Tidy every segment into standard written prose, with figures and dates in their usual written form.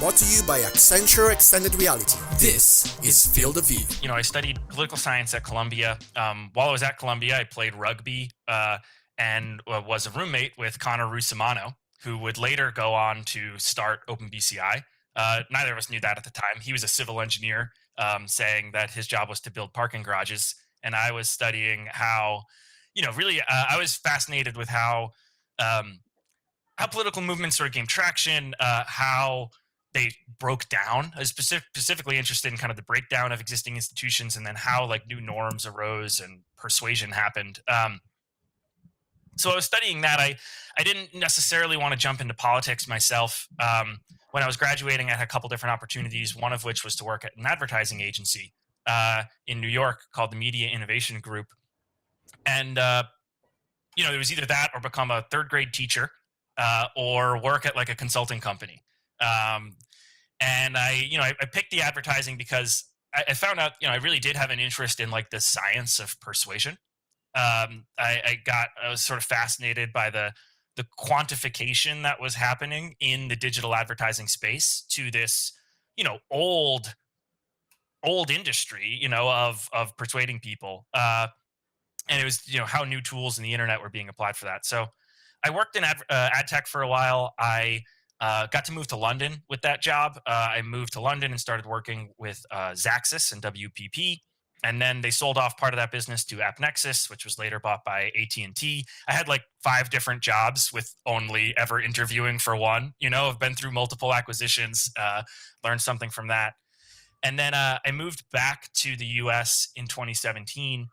brought to you by Accenture Extended Reality. This is Field of View. I studied political science at Columbia. While I was at Columbia, I played rugby and was a roommate with Connor Russimano, who would later go on to start OpenBCI. Neither of us knew that at the time. He was a civil engineer, saying that his job was to build parking garages. And I was studying how, I was fascinated with how political movements sort of gained traction, how they broke down. I was specifically interested in kind of the breakdown of existing institutions, and then how like new norms arose and persuasion happened. So I was studying that. I didn't necessarily want to jump into politics myself. When I was graduating, I had a couple different opportunities, one of which was to work at an advertising agency in New York called the Media Innovation Group. And, it was either that or become a third grade teacher or work at like a consulting company. And I picked the advertising because I found out, I really did have an interest in like the science of persuasion. I was sort of fascinated by the quantification that was happening in the digital advertising space to this, old industry, of persuading people. And it was, how new tools in the internet were being applied for that. So I worked in ad tech for a while. I got to move to London with that job. I moved to London and started working with Xaxis and WPP. And then they sold off part of that business to AppNexus, which was later bought by AT&T. I had like 5 different jobs with only ever interviewing for one. I've been through multiple acquisitions, learned something from that. And then I moved back to the US in 2017.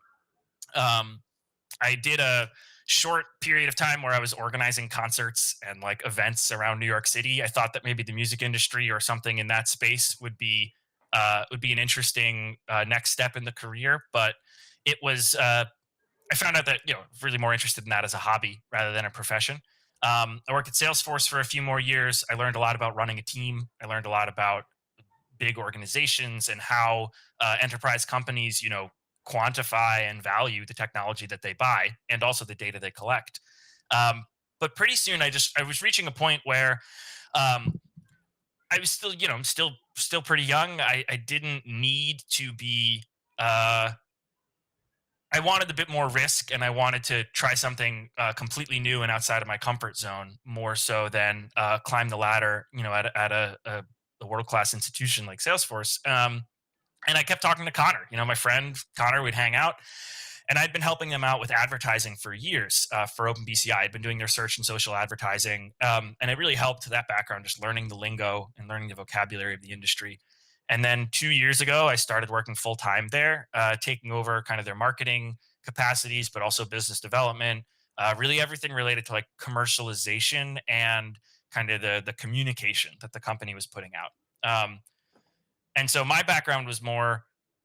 I did a short period of time where I was organizing concerts and like events around New York City. I thought that maybe the music industry or something in that space would be an interesting next step in the career. But it was, I found out that, really more interested in that as a hobby rather than a profession. I worked at Salesforce for a few more years. I learned a lot about running a team. I learned a lot about big organizations and how enterprise companies, quantify and value the technology that they buy and also the data they collect. But pretty soon I was reaching a point where I was still, I'm still pretty young. I didn't need to be, I wanted a bit more risk, and I wanted to try something completely new and outside of my comfort zone, more so than climb the ladder, at a world-class institution like Salesforce. And I kept talking to Connor, my friend Connor. We'd hang out, and I'd been helping them out with advertising for years for OpenBCI. I'd been doing their search and social advertising. And it really helped, that background, just learning the lingo and learning the vocabulary of the industry. And then 2 years ago, I started working full time there, taking over kind of their marketing capacities, but also business development, really everything related to like commercialization and kind of the communication that the company was putting out. And so my background was more,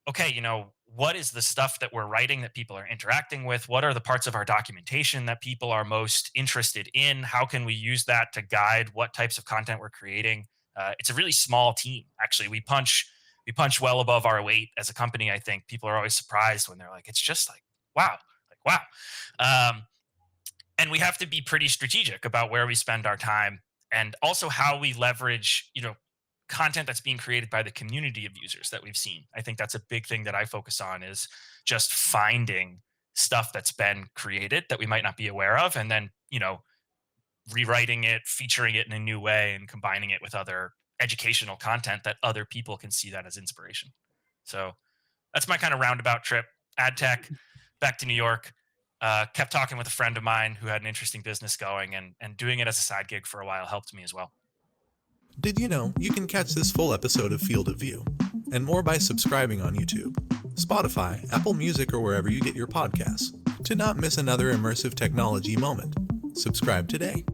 okay, what is the stuff that we're writing that people are interacting with? What are the parts of our documentation that people are most interested in? How can we use that to guide what types of content we're creating? It's a really small team. Actually, we punch well above our weight as a company. I think people are always surprised when they're like, it's just like, wow. And we have to be pretty strategic about where we spend our time, and also how we leverage, content that's being created by the community of users that we've seen. I think that's a big thing that I focus on, is just finding stuff that's been created that we might not be aware of, and then, rewriting it, featuring it in a new way, and combining it with other educational content that other people can see that as inspiration. So that's my kind of roundabout trip. Ad tech, back to New York, kept talking with a friend of mine who had an interesting business going, and doing it as a side gig for a while helped me as well. Did you know you can catch this full episode of Field of View and more by subscribing on YouTube, Spotify, Apple Music, or wherever you get your podcasts to not miss another immersive technology moment? Subscribe today.